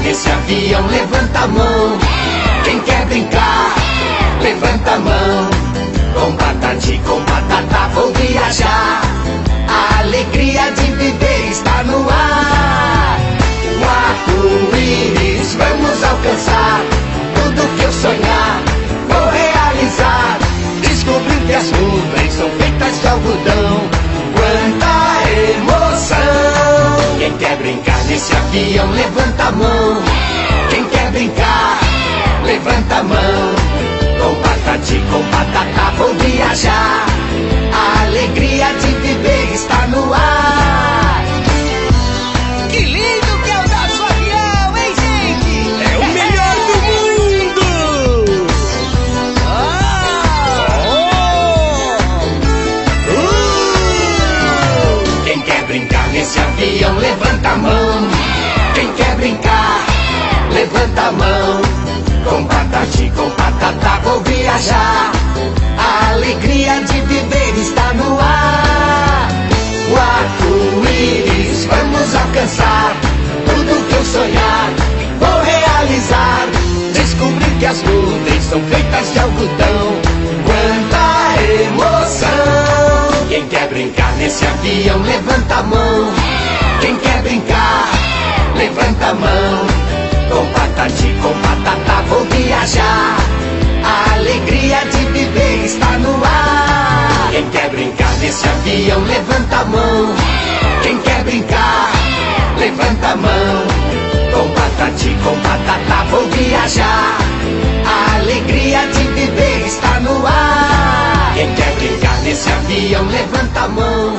nesse avião, levanta a mão. Quem quer brincar, levanta a mão. Com patati, com patatá, vou viajar. A alegria de viver está no ar. O arco-íris vamos alcançar. Tudo que eu sonhar, vou realizar. Descobrir que as nuvens são feitas de algodão. Quanta emoção! Quem quer brincar nesse avião, levanta a mão. Quem quer brincar, levanta a mão. Com patati, com patatá, vou viajar. A alegria de viver está no ar. Que lindo que é o nosso avião, hein, gente? É o melhor do mundo! Quem quer brincar nesse avião, levanta a mão. Quem quer brincar, levanta a mão. Com patati, com patatá, vou viajar. A alegria de viver está no ar. O arco-íris vamos alcançar. Tudo que eu sonhar, vou realizar. Descobrir que as nuvens são feitas de algodão. Quanta emoção! Quem quer brincar nesse avião, levanta a mão. Quem quer brincar, levanta a mão. Com patati, com patatá, vou viajar. A alegria de viver está no ar. Quem quer brincar nesse avião, levanta a mão. Quem quer brincar, levanta a mão. Com patati, com patatá, vou viajar. A alegria de viver está no ar. Quem quer brincar nesse avião, levanta a mão.